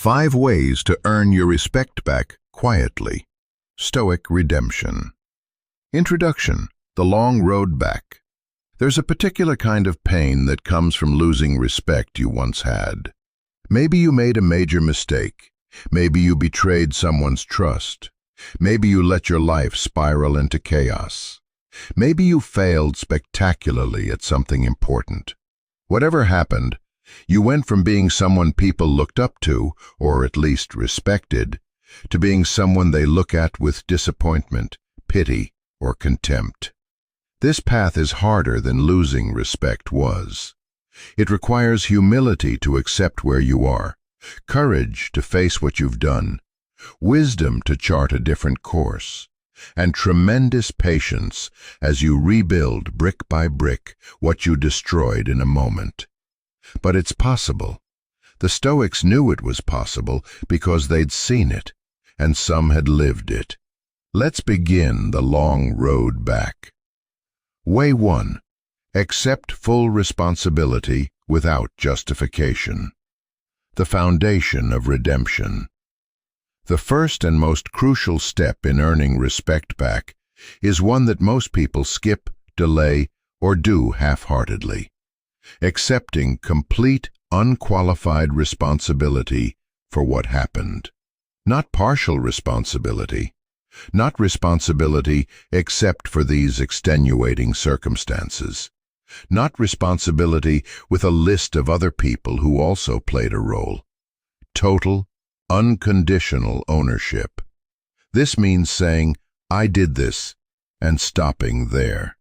5 ways to earn your respect back quietly. Stoic redemption. Introduction: the long road back. There's a particular kind of pain that comes from losing respect you once had. Maybe you made a major mistake. Maybe you betrayed someone's trust. Maybe you let your life spiral into chaos. Maybe you failed spectacularly at something important. Whatever happened, you went from being someone people looked up to, or at least respected, to being someone they look at with disappointment, pity, or contempt. This path is harder than losing respect was. It requires humility to accept where you are, courage to face what you've done, wisdom to chart a different course, and tremendous patience as you rebuild brick by brick what you destroyed in a moment. But it's possible. The Stoics knew it was possible because they'd seen it, and some had lived it. Let's begin the long road back. Way 1. Accept full responsibility without justification. The foundation of redemption. The first and most crucial step in earning respect back is one that most people skip, delay, or do half-heartedly. Accepting complete, unqualified responsibility for what happened. Not partial responsibility. Not responsibility except for these extenuating circumstances. Not responsibility with a list of other people who also played a role. Total, unconditional ownership. This means saying, "I did this," and stopping there.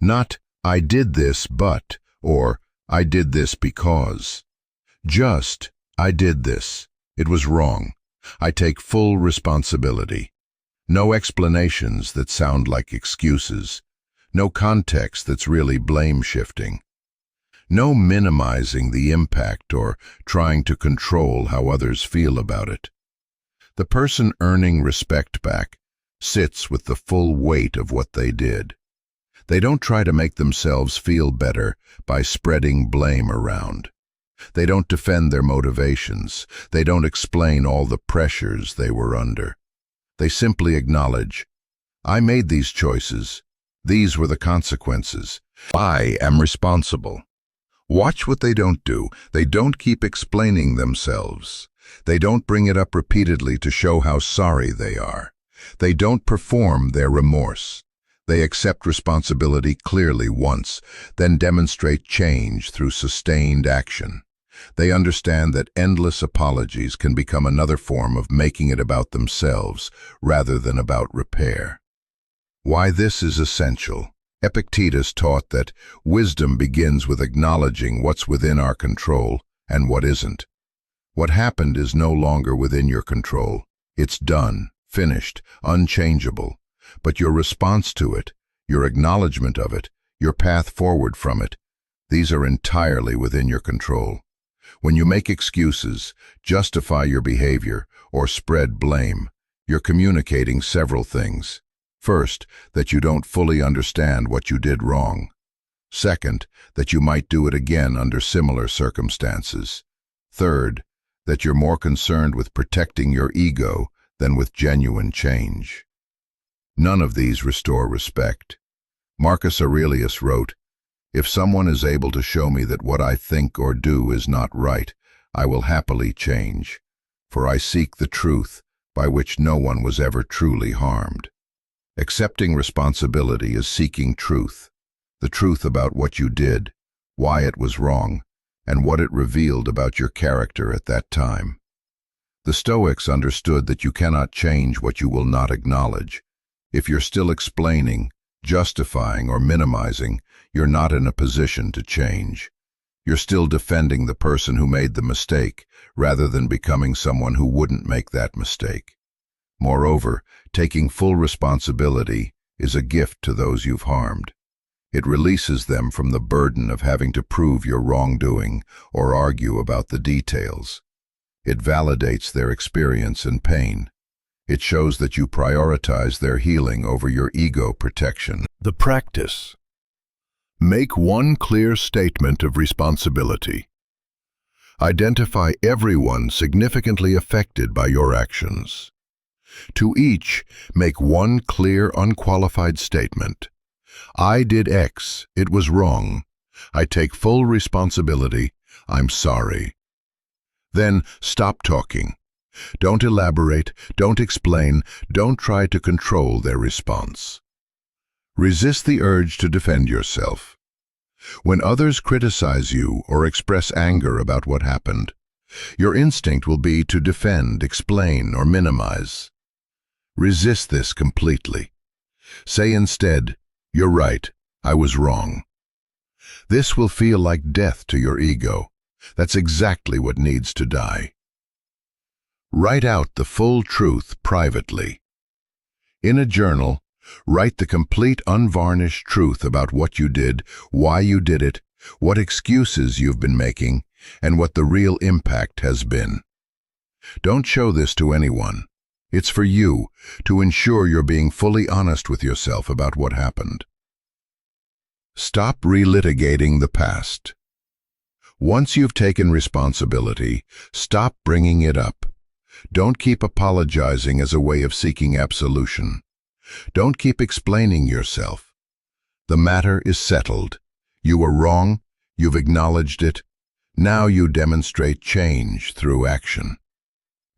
Not, "I did this but," or "I did this because." Just, "I did this. It was wrong. I take full responsibility." No explanations that sound like excuses. No context that's really blame-shifting. No minimizing the impact or trying to control how others feel about it. The person earning respect back sits with the full weight of what they did. They don't try to make themselves feel better by spreading blame around. They don't defend their motivations. They don't explain all the pressures they were under. They simply acknowledge, "I made these choices. These were the consequences. I am responsible." Watch what they don't do. They don't keep explaining themselves. They don't bring it up repeatedly to show how sorry they are. They don't perform their remorse. They accept responsibility clearly once, then demonstrate change through sustained action. They understand that endless apologies can become another form of making it about themselves rather than about repair. Why this is essential. Epictetus taught that wisdom begins with acknowledging what's within our control and what isn't. What happened is no longer within your control. It's done, finished, unchangeable. But your response to it, your acknowledgement of it, your path forward from it, these are entirely within your control. When you make excuses, justify your behavior, or spread blame, you're communicating several things. First, that you don't fully understand what you did wrong. Second, that you might do it again under similar circumstances. Third, that you're more concerned with protecting your ego than with genuine change. None of these restore respect. Marcus Aurelius wrote, "If someone is able to show me that what I think or do is not right, I will happily change, for I seek the truth by which no one was ever truly harmed." Accepting responsibility is seeking truth, the truth about what you did, why it was wrong, and what it revealed about your character at that time. The Stoics understood that you cannot change what you will not acknowledge. If you're still explaining, justifying, or minimizing, you're not in a position to change. You're still defending the person who made the mistake, rather than becoming someone who wouldn't make that mistake. Moreover, taking full responsibility is a gift to those you've harmed. It releases them from the burden of having to prove your wrongdoing or argue about the details. It validates their experience and pain. It shows that you prioritize their healing over your ego protection. The practice. Make one clear statement of responsibility. Identify everyone significantly affected by your actions. To each, make one clear, unqualified statement. I did X. It was wrong. I take full responsibility. I'm sorry. Then stop talking. Don't elaborate, don't explain, don't try to control their response. Resist the urge to defend yourself. When others criticize you or express anger about what happened, your instinct will be to defend, explain, or minimize. Resist this completely. Say instead, "You're right, I was wrong." This will feel like death to your ego. That's exactly what needs to die. Write out the full truth privately. In a journal, write the complete unvarnished truth about what you did, why you did it, what excuses you've been making, and what the real impact has been. Don't show this to anyone. It's for you, to ensure you're being fully honest with yourself about what happened. Stop relitigating the past. Once you've taken responsibility, stop bringing it up. Don't keep apologizing as a way of seeking absolution. Don't keep explaining yourself. The matter is settled. You were wrong, you've acknowledged it. Now you demonstrate change through action.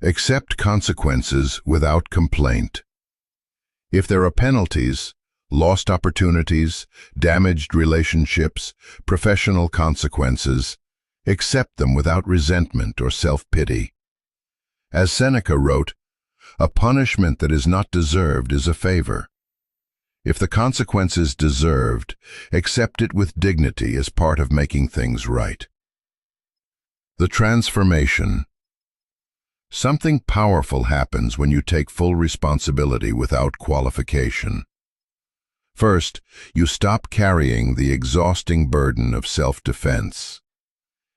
Accept consequences without complaint. If there are penalties, lost opportunities, damaged relationships, professional consequences, accept them without resentment or self-pity. As Seneca wrote, "A punishment that is not deserved is a favor." If the consequence is deserved, accept it with dignity as part of making things right. The transformation. Something powerful happens when you take full responsibility without qualification. First, you stop carrying the exhausting burden of self-defense.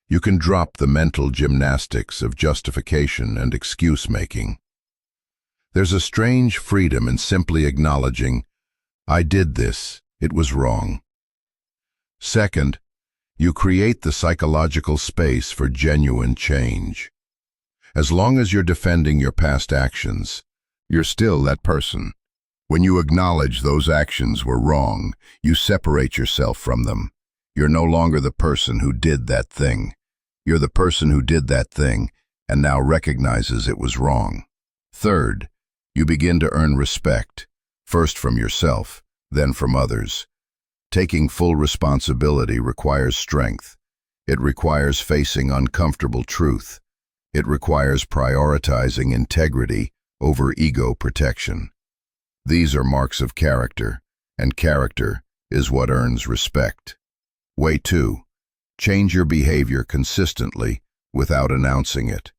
You can drop the mental gymnastics of justification and excuse-making. There's a strange freedom in simply acknowledging, "I did this, it was wrong." Second, you create the psychological space for genuine change. As long as you're defending your past actions, you're still that person. When you acknowledge those actions were wrong, you separate yourself from them. You're no longer the person who did that thing. You're the person who did that thing and now recognizes it was wrong. Third, you begin to earn respect, first from yourself, then from others. Taking full responsibility requires strength. It requires facing uncomfortable truth. It requires prioritizing integrity over ego protection. These are marks of character, and character is what earns respect. Way 2. Change your behavior consistently without announcing it.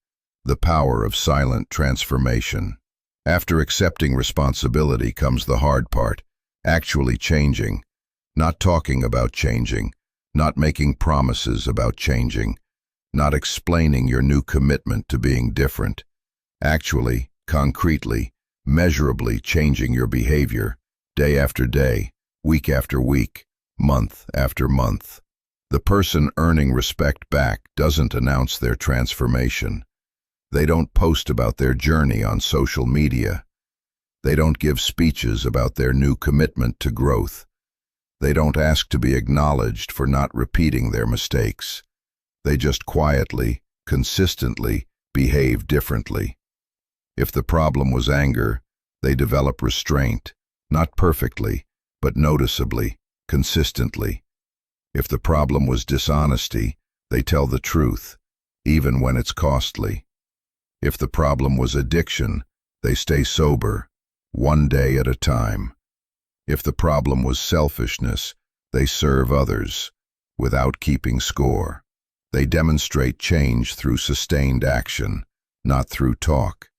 The power of silent transformation. After accepting responsibility comes the hard part, actually changing. Not talking about changing, not making promises about changing, not explaining your new commitment to being different. Actually, concretely, measurably changing your behavior, day after day, week after week, month after month. The person earning respect back doesn't announce their transformation. They don't post about their journey on social media. They don't give speeches about their new commitment to growth. They don't ask to be acknowledged for not repeating their mistakes. They just quietly, consistently behave differently. If the problem was anger, they develop restraint, not perfectly, but noticeably, consistently. If the problem was dishonesty, they tell the truth, even when it's costly. If the problem was addiction, they stay sober, one day at a time. If the problem was selfishness, they serve others, without keeping score. They demonstrate change through sustained action, not through talk.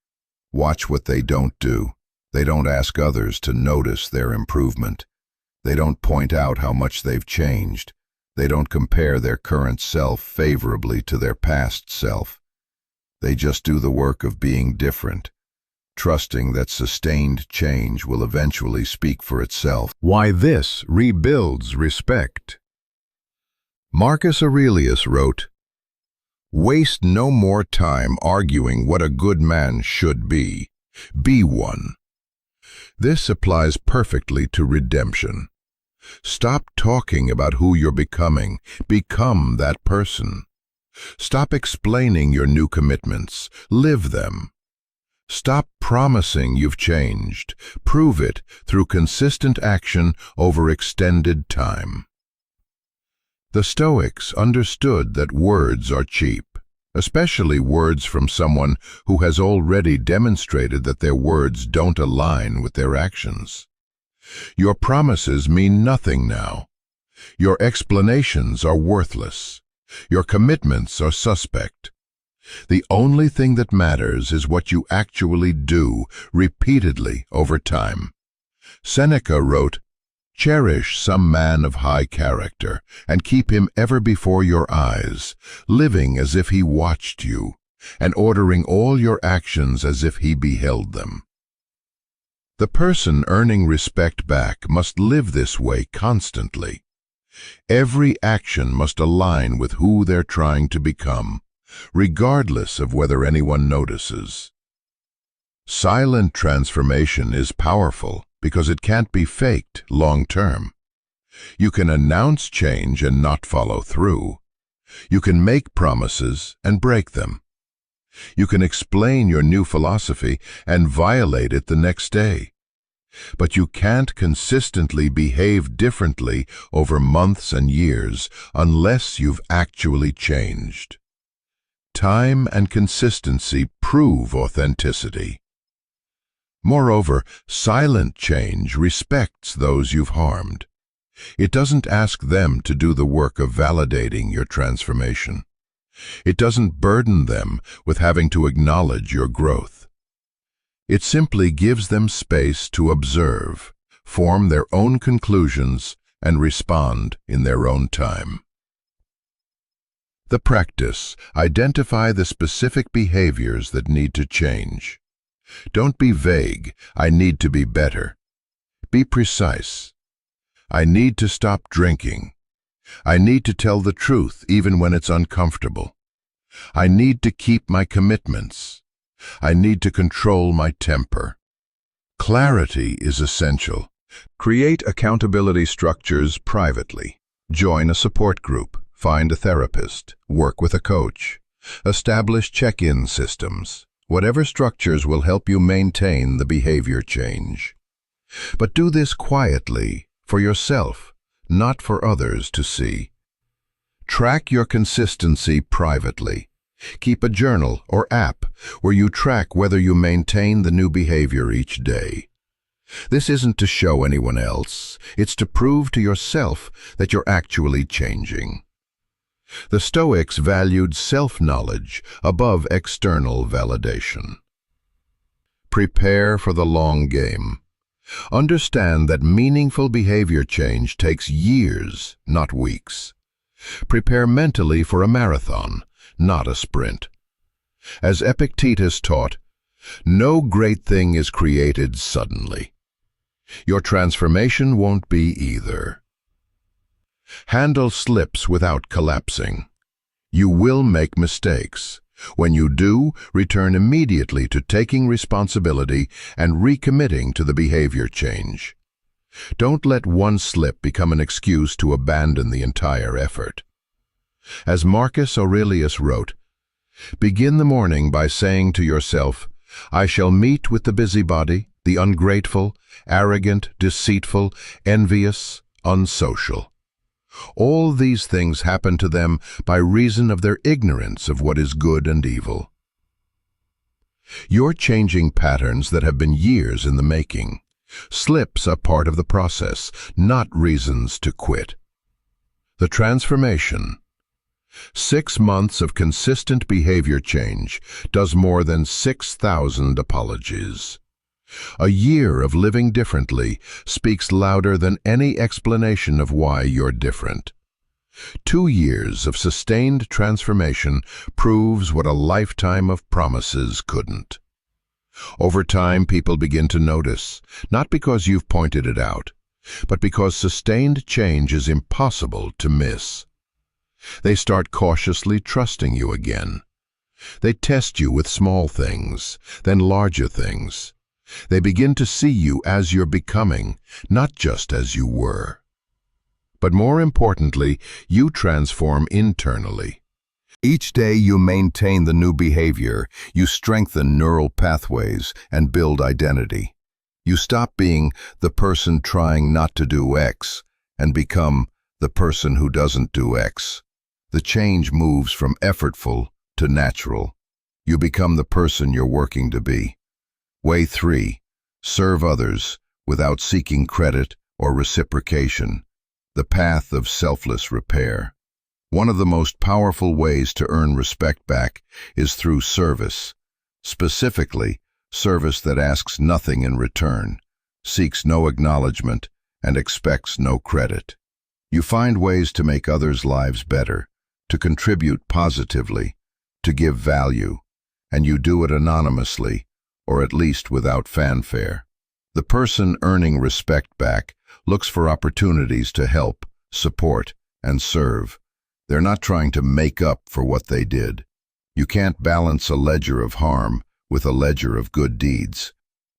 Watch what they don't do. They don't ask others to notice their improvement. They don't point out how much they've changed. They don't compare their current self favorably to their past self. They just do the work of being different, trusting that sustained change will eventually speak for itself. Why this rebuilds respect. Marcus Aurelius wrote, Waste no more time arguing what a good man should be. Be one. This applies perfectly to redemption. Stop talking about who you're becoming. Become that person. Stop explaining your new commitments. Live them. Stop promising you've changed. Prove it through consistent action over extended time. The Stoics understood that words are cheap, especially words from someone who has already demonstrated that their words don't align with their actions. Your promises mean nothing now. Your explanations are worthless. Your commitments are suspect. The only thing that matters is what you actually do repeatedly over time. Seneca wrote, "Cherish some man of high character, and keep him ever before your eyes, living as if he watched you, and ordering all your actions as if he beheld them." The person earning respect back must live this way constantly. Every action must align with who they're trying to become, regardless of whether anyone notices. Silent transformation is powerful because it can't be faked long-term. You can announce change and not follow through. You can make promises and break them. You can explain your new philosophy and violate it the next day. But you can't consistently behave differently over months and years unless you've actually changed. Time and consistency prove authenticity. Moreover, silent change respects those you've harmed. It doesn't ask them to do the work of validating your transformation. It doesn't burden them with having to acknowledge your growth. It simply gives them space to observe, form their own conclusions, and respond in their own time. The practice: identify the specific behaviors that need to change. Don't be vague, "I need to be better." Be precise. "I need to stop drinking." "I need to tell the truth even when it's uncomfortable." "I need to keep my commitments." "I need to control my temper." Clarity is essential. Create accountability structures privately. Join a support group. Find a therapist. Work with a coach. Establish check-in systems. Whatever structures will help you maintain the behavior change. But do this quietly, for yourself, not for others to see. Track your consistency privately. Keep a journal or app where you track whether you maintain the new behavior each day. This isn't to show anyone else, it's to prove to yourself that you're actually changing. The Stoics valued self-knowledge above external validation. Prepare for the long game. Understand that meaningful behavior change takes years, not weeks. Prepare mentally for a marathon, not a sprint. As Epictetus taught, no great thing is created suddenly. Your transformation won't be either. Handle slips without collapsing. You will make mistakes. When you do, return immediately to taking responsibility and recommitting to the behavior change. Don't let one slip become an excuse to abandon the entire effort. As Marcus Aurelius wrote, begin the morning by saying to yourself, "I shall meet with the busybody, the ungrateful, arrogant, deceitful, envious, unsocial." All these things happen to them by reason of their ignorance of what is good and evil. You're changing patterns that have been years in the making. Slips are part of the process, not reasons to quit. The transformation. 6 months of consistent behavior change does more than 6,000 apologies. A year of living differently speaks louder than any explanation of why you're different. 2 years of sustained transformation proves what a lifetime of promises couldn't. Over time, people begin to notice, not because you've pointed it out, but because sustained change is impossible to miss. They start cautiously trusting you again. They test you with small things, then larger things. They begin to see you as you're becoming, not just as you were. But more importantly, you transform internally. Each day you maintain the new behavior, you strengthen neural pathways and build identity. You stop being the person trying not to do X and become the person who doesn't do X. The change moves from effortful to natural. You become the person you're working to be. Way 3. Serve others without seeking credit or reciprocation. The path of selfless repair. One of the most powerful ways to earn respect back is through service. Specifically, service that asks nothing in return, seeks no acknowledgement, and expects no credit. You find ways to make others' lives better, to contribute positively, to give value, and you do it anonymously, or at least without fanfare. The person earning respect back looks for opportunities to help, support, and serve. They're not trying to make up for what they did. You can't balance a ledger of harm with a ledger of good deeds.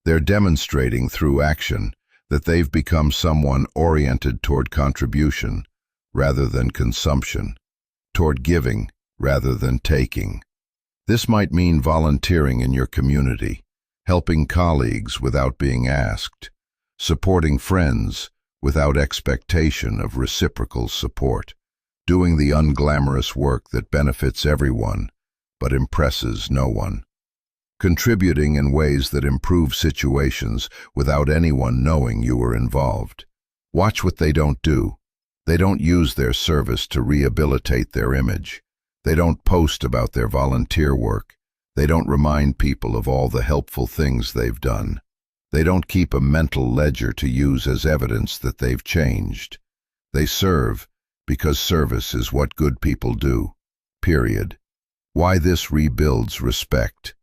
They're demonstrating through action that they've become someone oriented toward contribution rather than consumption, toward giving rather than taking. This might mean volunteering in your community, helping colleagues without being asked, supporting friends without expectation of reciprocal support, doing the unglamorous work that benefits everyone but impresses no one, contributing in ways that improve situations without anyone knowing you were involved. Watch what they don't do. They don't use their service to rehabilitate their image. They don't post about their volunteer work. They don't remind people of all the helpful things they've done. They don't keep a mental ledger to use as evidence that they've changed. They serve because service is what good people do. Period. Why this rebuilds respect.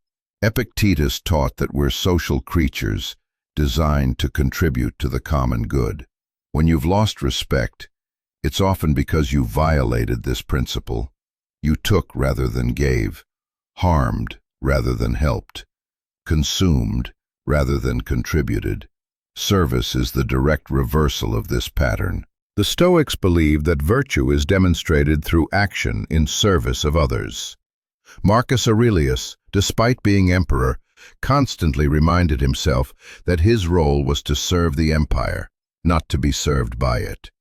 Epictetus taught that we're social creatures designed to contribute to the common good. When you've lost respect, it's often because you violated this principle. You took rather than gave, harmed rather than helped, consumed rather than contributed. Service is the direct reversal of this pattern. The Stoics believed that virtue is demonstrated through action in service of others. Marcus Aurelius, despite being emperor, constantly reminded himself that his role was to serve the empire, not to be served by it.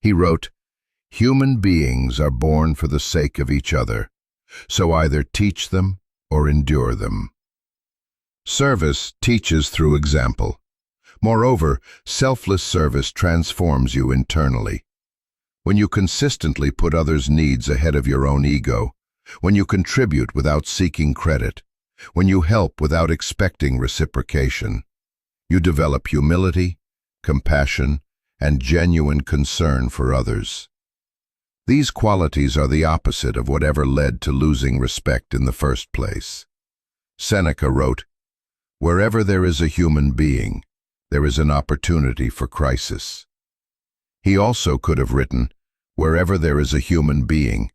He wrote, "Human beings are born for the sake of each other, so either teach them or endure them." Service teaches through example. Moreover, selfless service transforms you internally. When you consistently put others' needs ahead of your own ego, when you contribute without seeking credit, when you help without expecting reciprocation, you develop humility, compassion, and genuine concern for others. These qualities are the opposite of whatever led to losing respect in the first place. Seneca wrote, "Wherever there is a human being, there is an opportunity for crisis." He also could have written, "Wherever there is a human being,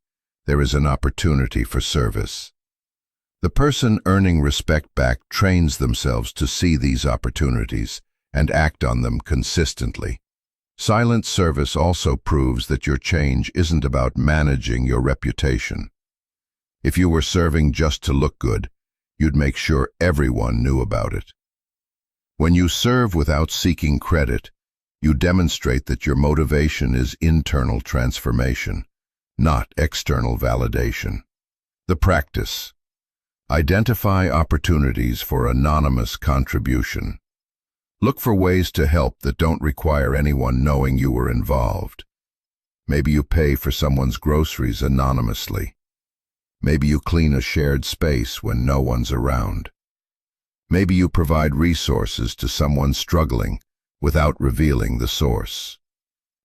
there is an opportunity for service." The person earning respect back trains themselves to see these opportunities and act on them consistently. Silent service also proves that your change isn't about managing your reputation. If you were serving just to look good, you'd make sure everyone knew about it. When you serve without seeking credit, you demonstrate that your motivation is internal transformation, not external validation. The practice. Identify opportunities for anonymous contribution. Look for ways to help that don't require anyone knowing you were involved. Maybe you pay for someone's groceries anonymously. Maybe you clean a shared space when no one's around. Maybe you provide resources to someone struggling without revealing the source.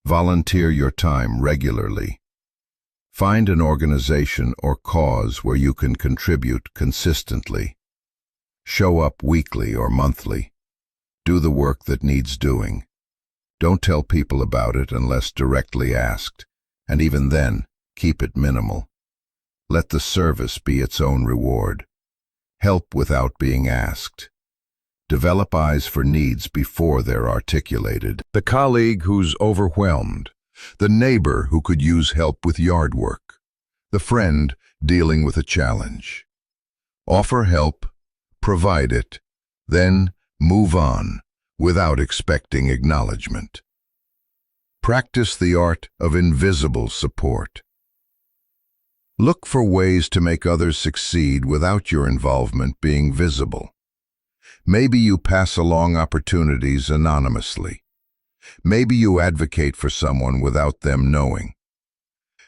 Volunteer your time regularly. Find an organization or cause where you can contribute consistently. Show up weekly or monthly. Do the work that needs doing. Don't tell people about it unless directly asked, and even then, keep it minimal. Let the service be its own reward. Help without being asked. Develop eyes for needs before they're articulated. The colleague who's overwhelmed. The neighbor who could use help with yard work. The friend dealing with a challenge. Offer help, provide it, then move on without expecting acknowledgement. Practice the art of invisible support. Look for ways to make others succeed without your involvement being visible. Maybe you pass along opportunities anonymously. Maybe you advocate for someone without them knowing.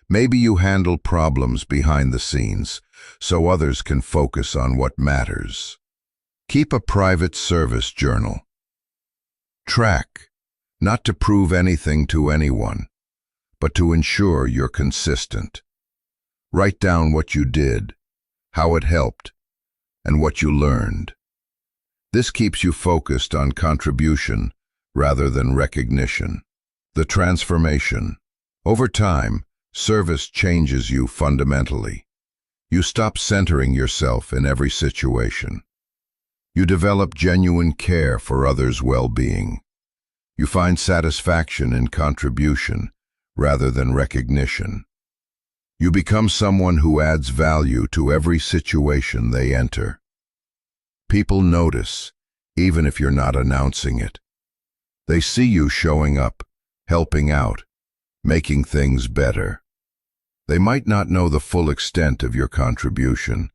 Maybe you handle problems behind the scenes so others can focus on what matters. Keep a private service journal. Track, not to prove anything to anyone, but to ensure you're consistent. Write down what you did, how it helped, and what you learned. This keeps you focused on contribution rather than recognition. The transformation. Over time, service changes you fundamentally. You stop centering yourself in every situation. You develop genuine care for others' well-being. You find satisfaction in contribution rather than recognition. You become someone who adds value to every situation they enter. People notice, even if you're not announcing it. They see you showing up, helping out, making things better. They might not know the full extent of your contribution,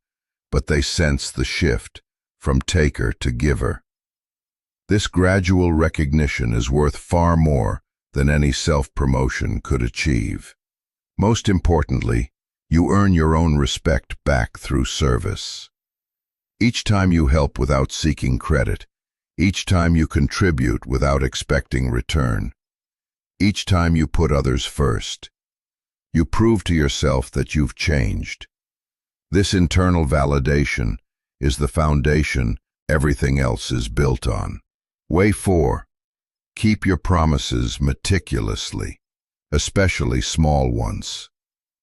but they sense the shift from taker to giver. This gradual recognition is worth far more than any self-promotion could achieve. Most importantly, you earn your own respect back through service. Each time you help without seeking credit, each time you contribute without expecting return, each time you put others first, you prove to yourself that you've changed. This internal validation is the foundation everything else is built on. Way 4. Keep your promises meticulously, especially small ones.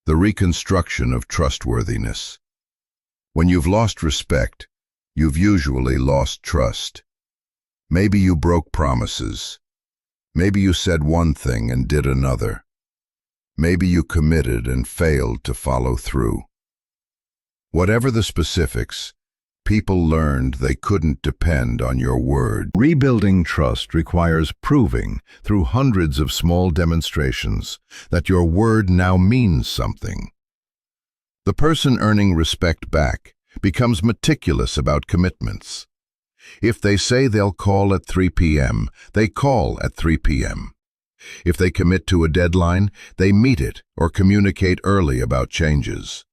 The reconstruction of trustworthiness. When you've lost respect, you've usually lost trust. Maybe you broke promises. Maybe you said one thing and did another. Maybe you committed and failed to follow through. Whatever the specifics, people learned they couldn't depend on your word. Rebuilding trust requires proving, through hundreds of small demonstrations, that your word now means something. The person earning respect back becomes meticulous about commitments. If they say they'll call at 3 p.m., they call at 3 p.m. If they commit to a deadline, they meet it or communicate early about changes.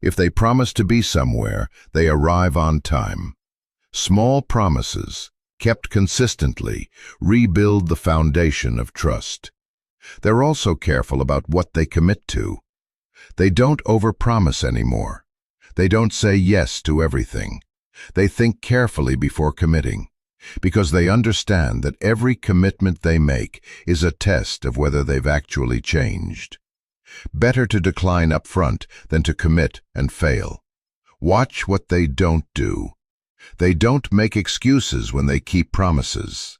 If they promise to be somewhere, they arrive on time. Small promises, kept consistently, rebuild the foundation of trust. They're also careful about what they commit to. They don't overpromise anymore. They don't say yes to everything. They think carefully before committing, because they understand that every commitment they make is a test of whether they've actually changed. Better to decline up front than to commit and fail. Watch what they don't do. They don't make excuses when they keep promises.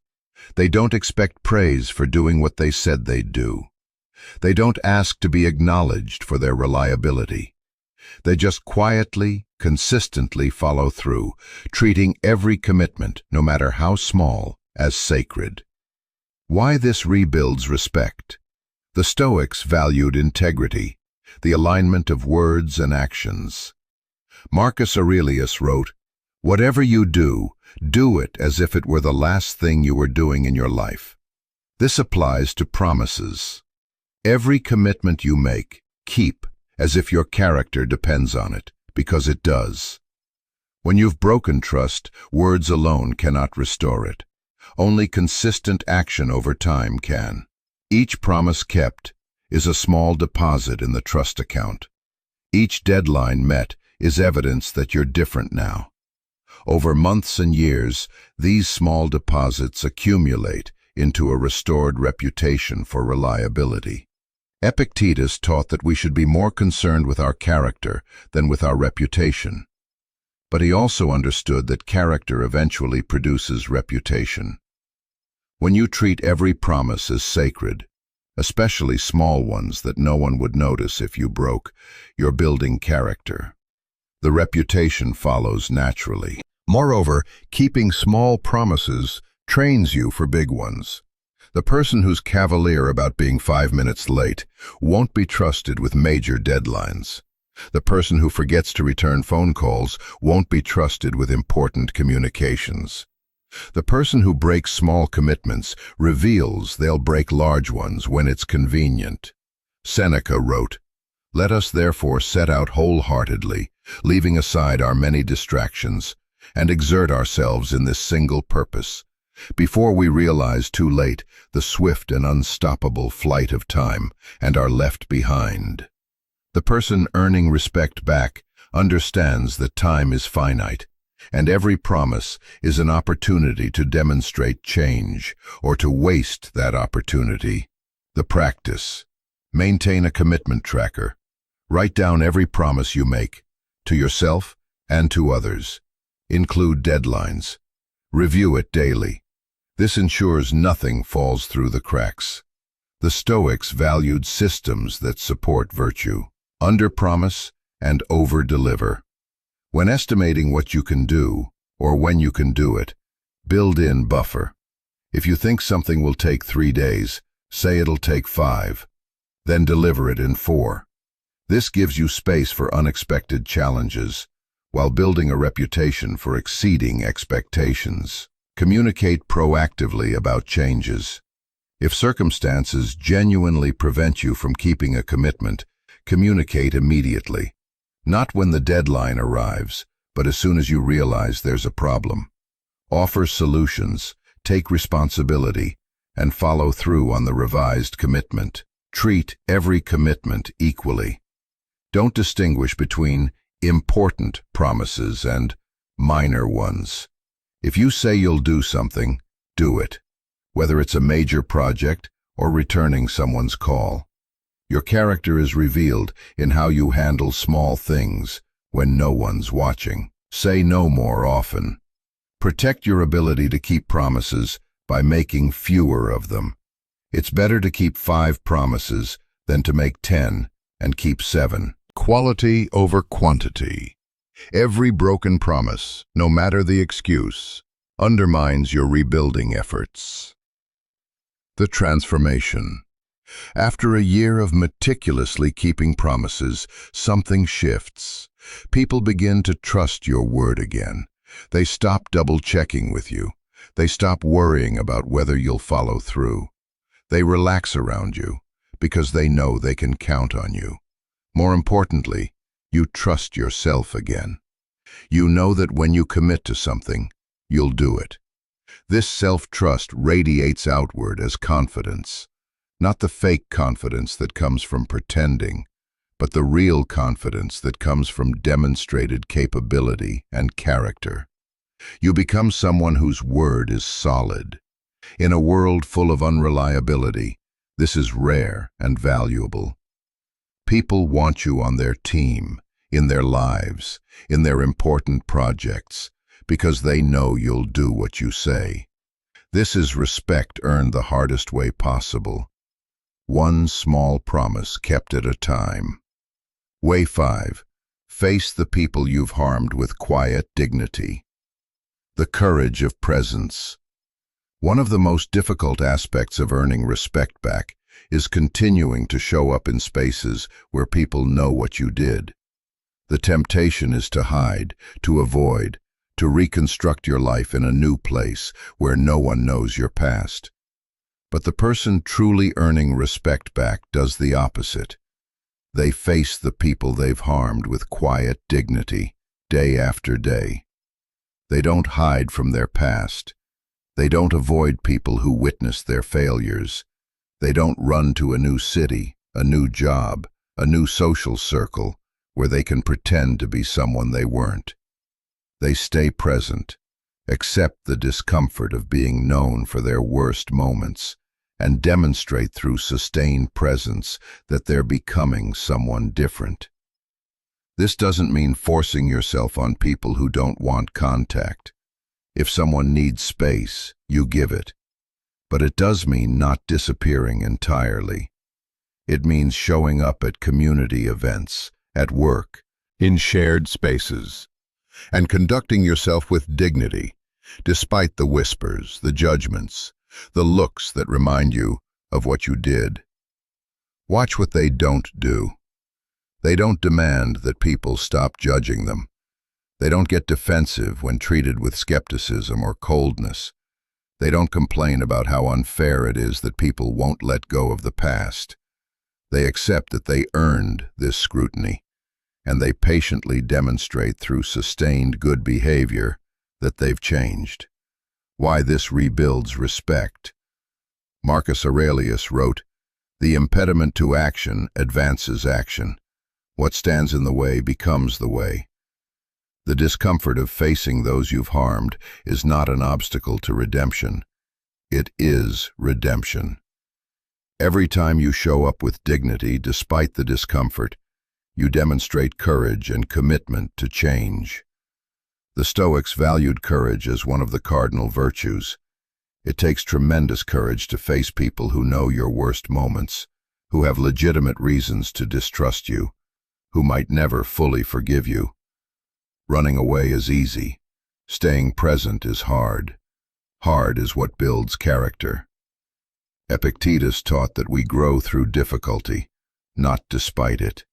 They don't expect praise for doing what they said they'd do. They don't ask to be acknowledged for their reliability. They just quietly, consistently follow through, treating every commitment, no matter how small, as sacred. Why this rebuilds respect? The Stoics valued integrity, the alignment of words and actions. Marcus Aurelius wrote, "Whatever you do, do it as if it were the last thing you were doing in your life." This applies to promises. Every commitment you make, keep as if your character depends on it, because it does. When you've broken trust, words alone cannot restore it. Only consistent action over time can. Each promise kept is a small deposit in the trust account. Each deadline met is evidence that you're different now. Over months and years, these small deposits accumulate into a restored reputation for reliability. Epictetus taught that we should be more concerned with our character than with our reputation. But he also understood that character eventually produces reputation. When you treat every promise as sacred, especially small ones that no one would notice if you broke, you're building character. The reputation follows naturally. Moreover, keeping small promises trains you for big ones. The person who's cavalier about being 5 minutes late won't be trusted with major deadlines. The person who forgets to return phone calls won't be trusted with important communications. The person who breaks small commitments reveals they'll break large ones when it's convenient. Seneca wrote, "Let us therefore set out wholeheartedly, leaving aside our many distractions, and exert ourselves in this single purpose, before we realize too late the swift and unstoppable flight of time and are left behind." The person earning respect back understands that time is finite, and every promise is an opportunity to demonstrate change or to waste that opportunity. The practice. Maintain a commitment tracker. Write down every promise you make, to yourself and to others. Include deadlines. Review it daily. This ensures nothing falls through the cracks. The Stoics valued systems that support virtue. Under-promise and over-deliver. When estimating what you can do, or when you can do it, build in buffer. If you think something will take 3 days, say it'll take 5. Then deliver it in 4. This gives you space for unexpected challenges, while building a reputation for exceeding expectations. Communicate proactively about changes. If circumstances genuinely prevent you from keeping a commitment, communicate immediately. Not when the deadline arrives, but as soon as you realize there's a problem. Offer solutions, take responsibility, and follow through on the revised commitment. Treat every commitment equally. Don't distinguish between important promises and minor ones. If you say you'll do something, do it, whether it's a major project or returning someone's call. Your character is revealed in how you handle small things when no one's watching. Say no more often. Protect your ability to keep promises by making fewer of them. It's better to keep 5 promises than to make 10 and keep 7. Quality over quantity. Every broken promise, no matter the excuse, undermines your rebuilding efforts. The transformation. After a year of meticulously keeping promises, something shifts. People begin to trust your word again. They stop double-checking with you. They stop worrying about whether you'll follow through. They relax around you because they know they can count on you. More importantly, you trust yourself again. You know that when you commit to something, you'll do it. This self-trust radiates outward as confidence. Not the fake confidence that comes from pretending, but the real confidence that comes from demonstrated capability and character. You become someone whose word is solid. In a world full of unreliability, this is rare and valuable. People want you on their team, in their lives, in their important projects, because they know you'll do what you say. This is respect earned the hardest way possible. One small promise kept at a time. Way 5. Face the people you've harmed with quiet dignity. The courage of presence. One of the most difficult aspects of earning respect back is continuing to show up in spaces where people know what you did. The temptation is to hide, to avoid, to reconstruct your life in a new place where no one knows your past. But the person truly earning respect back does the opposite. They face the people they've harmed with quiet dignity, day after day. They don't hide from their past. They don't avoid people who witness their failures. They don't run to a new city, a new job, a new social circle, where they can pretend to be someone they weren't. They stay present, accept the discomfort of being known for their worst moments, and demonstrate through sustained presence that they're becoming someone different. This doesn't mean forcing yourself on people who don't want contact. If someone needs space, you give it. But it does mean not disappearing entirely. It means showing up at community events, at work, in shared spaces, and conducting yourself with dignity, despite the whispers, the judgments, the looks that remind you of what you did. Watch what they don't do. They don't demand that people stop judging them. They don't get defensive when treated with skepticism or coldness. They don't complain about how unfair it is that people won't let go of the past. They accept that they earned this scrutiny, and they patiently demonstrate through sustained good behavior that they've changed. Why this rebuilds respect. Marcus Aurelius wrote, "The impediment to action advances action. What stands in the way becomes the way." The discomfort of facing those you've harmed is not an obstacle to redemption. It is redemption. Every time you show up with dignity despite the discomfort, you demonstrate courage and commitment to change. The Stoics valued courage as one of the cardinal virtues. It takes tremendous courage to face people who know your worst moments, who have legitimate reasons to distrust you, who might never fully forgive you. Running away is easy. Staying present is hard. Hard is what builds character. Epictetus taught that we grow through difficulty, not despite it.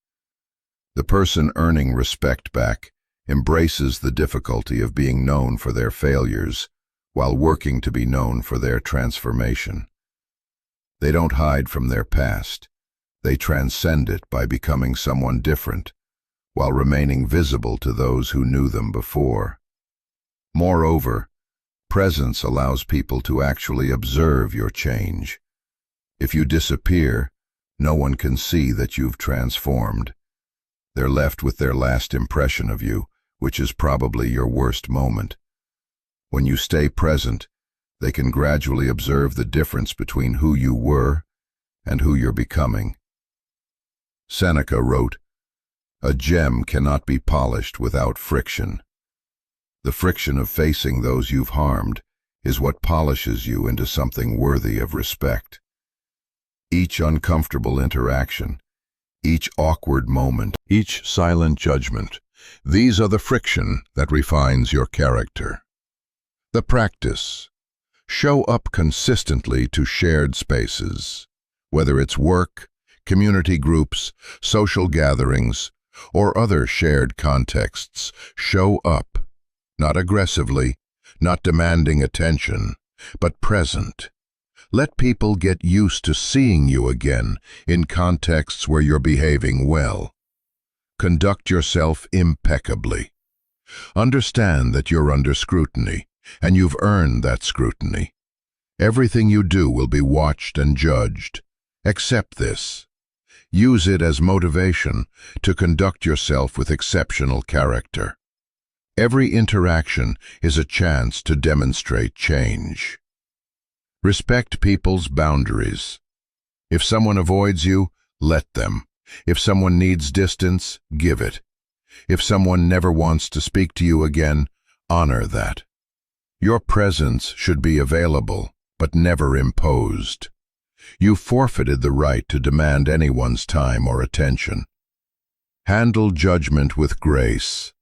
The person earning respect back embraces the difficulty of being known for their failures while working to be known for their transformation. They don't hide from their past. They transcend it by becoming someone different, while remaining visible to those who knew them before. Moreover, presence allows people to actually observe your change. If you disappear, no one can see that you've transformed. They're left with their last impression of you, which is probably your worst moment. When you stay present, they can gradually observe the difference between who you were and who you're becoming. Seneca wrote, "A gem cannot be polished without friction." The friction of facing those you've harmed is what polishes you into something worthy of respect. Each uncomfortable interaction, each awkward moment, each silent judgment, these are the friction that refines your character. The practice. Show up consistently to shared spaces, whether it's work, community groups, social gatherings, or other shared contexts. Show up, not aggressively, not demanding attention, but present. Let people get used to seeing you again in contexts where you're behaving well. Conduct yourself impeccably. Understand that you're under scrutiny, and you've earned that scrutiny. Everything you do will be watched and judged. Accept this. Use it as motivation to conduct yourself with exceptional character. Every interaction is a chance to demonstrate change. Respect people's boundaries. If someone avoids you, let them. If someone needs distance, give it. If someone never wants to speak to you again, honor that. Your presence should be available, but never imposed. You forfeited the right to demand anyone's time or attention. Handle judgment with grace.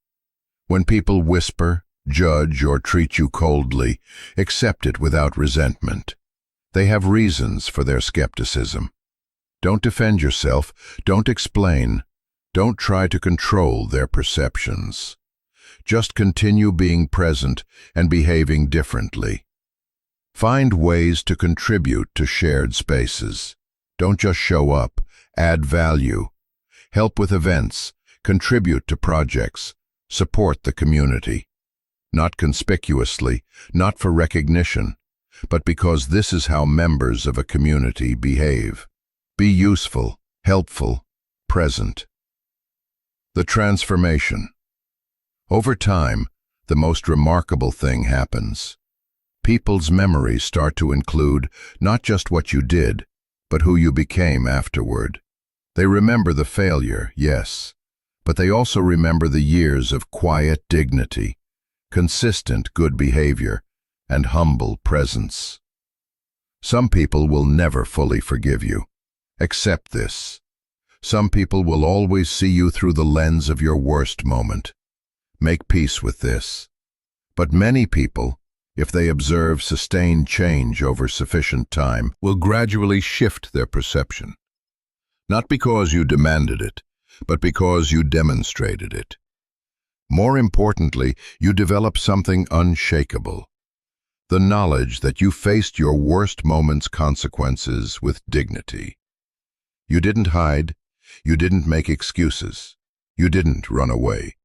When people whisper, judge, or treat you coldly, accept it without resentment. They have reasons for their skepticism. Don't defend yourself, don't explain, don't try to control their perceptions. Just continue being present and behaving differently. Find ways to contribute to shared spaces. Don't just show up, add value. Help with events, contribute to projects, support the community. Not conspicuously, not for recognition, but because this is how members of a community behave. Be useful, helpful, present. The transformation. Over time, the most remarkable thing happens. people's memories start to include not just what you did, but who you became afterward. They remember the failure, yes, but they also remember the years of quiet dignity, consistent good behavior, and humble presence. Some people will never fully forgive you. Accept this. Some people will always see you through the lens of your worst moment. Make peace with this. But many people, if they observe sustained change over sufficient time, will gradually shift their perception. Not because you demanded it, but because you demonstrated it. More importantly, you develop something unshakable. The knowledge that you faced your worst moment's consequences with dignity. You didn't hide, you didn't make excuses, you didn't run away.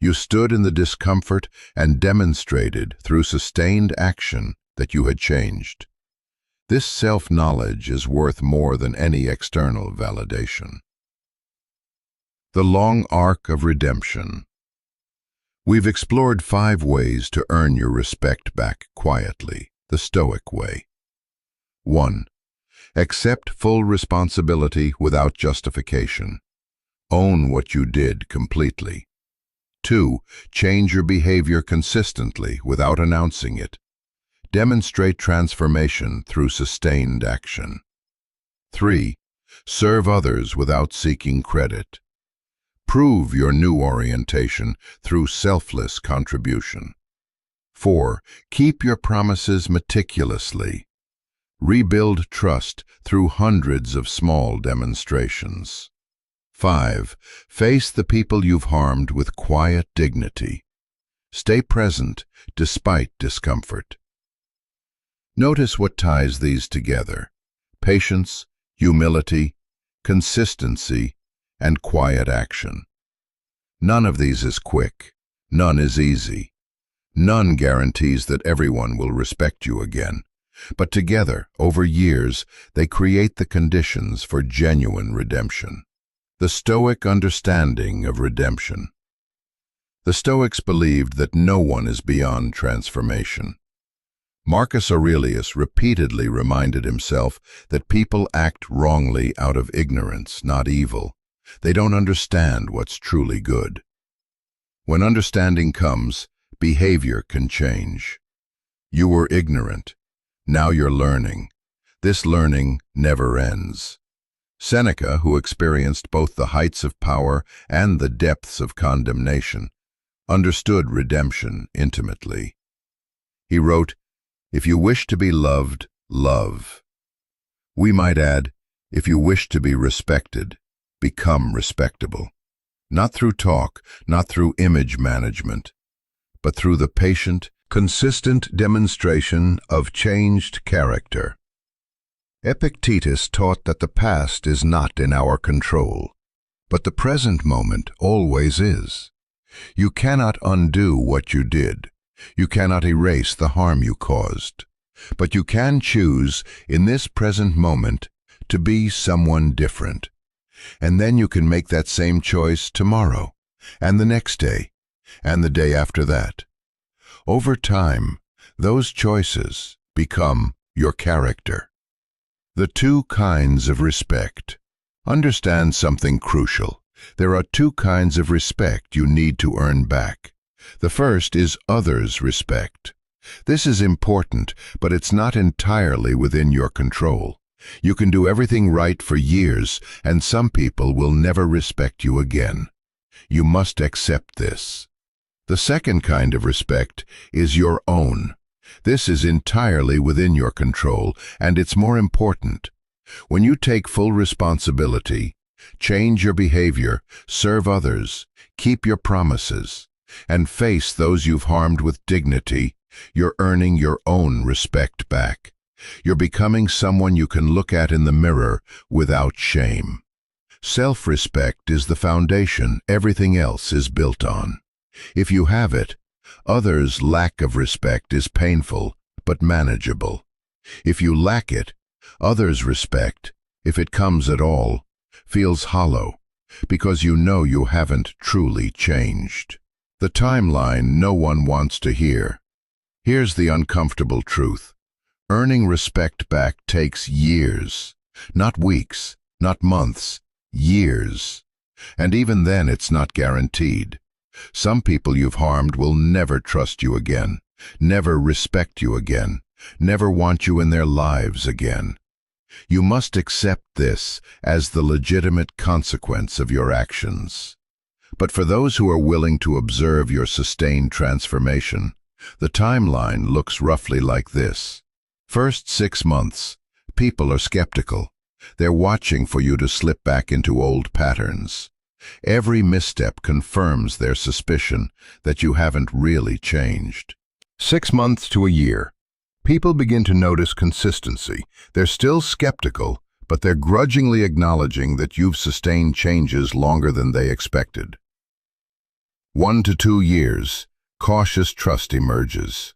You stood in the discomfort and demonstrated through sustained action that you had changed. This self-knowledge is worth more than any external validation. The long arc of redemption. We've explored 5 ways to earn your respect back quietly, the Stoic way. 1. Accept full responsibility without justification. Own what you did completely. 2. Change your behavior consistently without announcing it. Demonstrate transformation through sustained action. 3. Serve others without seeking credit. Prove your new orientation through selfless contribution. 4. Keep your promises meticulously. Rebuild trust through hundreds of small demonstrations. 5. Face the people you've harmed with quiet dignity. Stay present despite discomfort. Notice what ties these together: patience, humility, consistency, and quiet action. None of these is quick. None is easy. None guarantees that everyone will respect you again. But together, over years, they create the conditions for genuine redemption. The Stoic understanding of redemption. The Stoics believed that no one is beyond transformation. Marcus Aurelius repeatedly reminded himself that people act wrongly out of ignorance, not evil. They don't understand what's truly good. When understanding comes, behavior can change. You were ignorant. Now you're learning. This learning never ends. Seneca, who experienced both the heights of power and the depths of condemnation, understood redemption intimately. He wrote, "If you wish to be loved, love." We might add, if you wish to be respected, become respectable. Not through talk, not through image management, but through the patient, consistent demonstration of changed character. Epictetus taught that the past is not in our control, but the present moment always is. You cannot undo what you did. You cannot erase the harm you caused. But you can choose, in this present moment, to be someone different. And then you can make that same choice tomorrow, and the next day, and the day after that. Over time, those choices become your character. The 2 kinds of respect. Understand something crucial. There are 2 kinds of respect you need to earn back. The first is others' respect. This is important, but it's not entirely within your control. You can do everything right for years, and some people will never respect you again. You must accept this. The second kind of respect is your own. This is entirely within your control, and it's more important. When you take full responsibility, change your behavior, serve others, keep your promises, and face those you've harmed with dignity, you're earning your own respect back. You're becoming someone you can look at in the mirror without shame. Self-respect is the foundation everything else is built on. If you have it, others' lack of respect is painful but manageable. If you lack it, others' respect, if it comes at all, feels hollow because you know you haven't truly changed. The timeline no one wants to hear. Here's the uncomfortable truth. Earning respect back takes years. Not weeks, not months, years. And even then it's not guaranteed. Some people you've harmed will never trust you again, never respect you again, never want you in their lives again. You must accept this as the legitimate consequence of your actions. But for those who are willing to observe your sustained transformation, the timeline looks roughly like this. First 6 months, people are skeptical. They're watching for you to slip back into old patterns. Every misstep confirms their suspicion that you haven't really changed. 6 months to a year, people begin to notice consistency. They're still skeptical, but they're grudgingly acknowledging that you've sustained changes longer than they expected. 1 to 2 years, cautious trust emerges.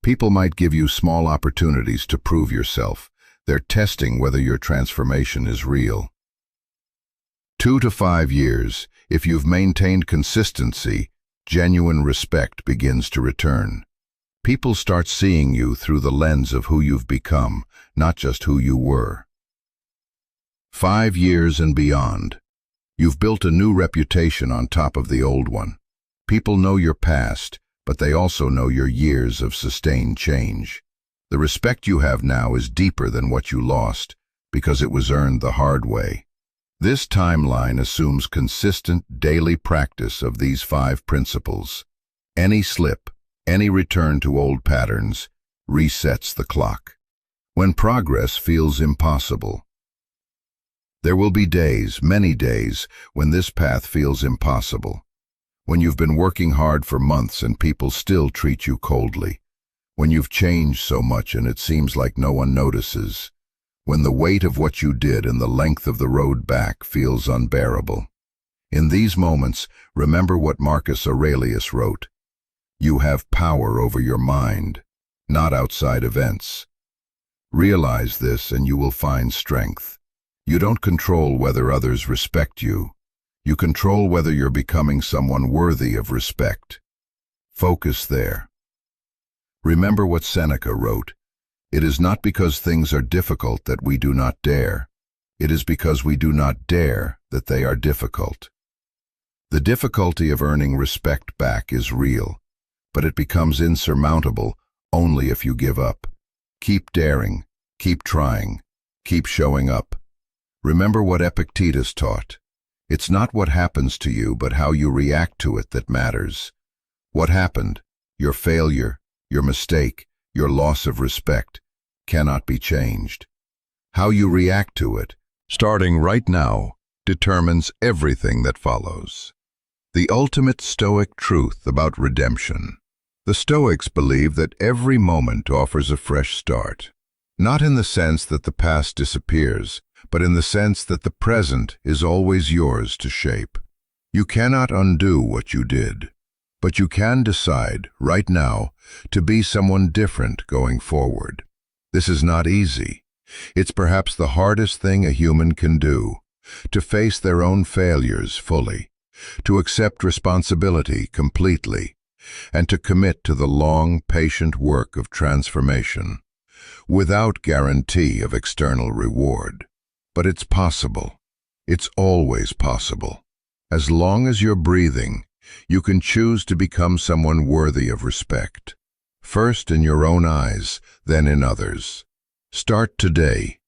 People might give you small opportunities to prove yourself. They're testing whether your transformation is real. 2 to 5 years, if you've maintained consistency, genuine respect begins to return. People start seeing you through the lens of who you've become, not just who you were. 5 years and beyond. You've built a new reputation on top of the old one. People know your past, but they also know your years of sustained change. The respect you have now is deeper than what you lost, because it was earned the hard way. This timeline assumes consistent daily practice of these 5 principles. Any slip, any return to old patterns, resets the clock. When progress feels impossible. There will be days, many days, when this path feels impossible. When you've been working hard for months and people still treat you coldly. When you've changed so much and it seems like no one notices. When the weight of what you did and the length of the road back feels unbearable. In these moments, remember what Marcus Aurelius wrote. You have power over your mind, not outside events. Realize this and you will find strength. You don't control whether others respect you. You control whether you're becoming someone worthy of respect. Focus there. Remember what Seneca wrote. It is not because things are difficult that we do not dare. It is because we do not dare that they are difficult. The difficulty of earning respect back is real, but it becomes insurmountable only if you give up. Keep daring, keep trying, keep showing up. Remember what Epictetus taught. It's not what happens to you, but how you react to it that matters. What happened, your failure, your mistake, your loss of respect, cannot be changed. How you react to it, starting right now, determines everything that follows. The ultimate Stoic truth about redemption. The Stoics believe that every moment offers a fresh start. Not in the sense that the past disappears, but in the sense that the present is always yours to shape. You cannot undo what you did, but you can decide, right now, to be someone different going forward. This is not easy. It's perhaps the hardest thing a human can do, to face their own failures fully, to accept responsibility completely, and to commit to the long, patient work of transformation, without guarantee of external reward. But it's possible. It's always possible. As long as you're breathing, you can choose to become someone worthy of respect. First in your own eyes, then in others. Start today.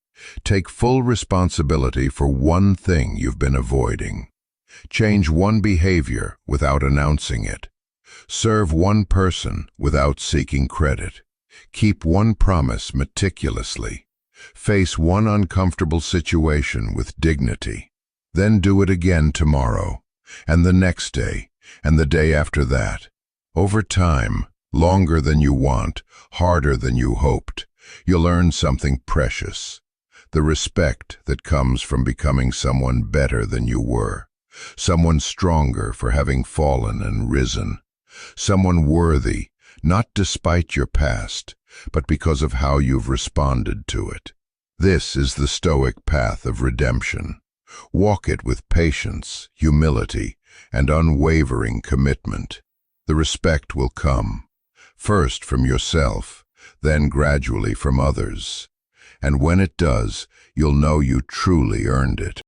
Take full responsibility for one thing you've been avoiding. Change one behavior without announcing it. Serve one person without seeking credit. Keep one promise meticulously. Face one uncomfortable situation with dignity. Then do it again tomorrow, and the next day, and the day after that. Over time, longer than you want, harder than you hoped, you'll earn something precious. The respect that comes from becoming someone better than you were. Someone stronger for having fallen and risen. Someone worthy, not despite your past, but because of how you've responded to it. This is the Stoic path of redemption. Walk it with patience, humility, and unwavering commitment. The respect will come. first from yourself, then gradually from others. And when it does, you'll know you truly earned it.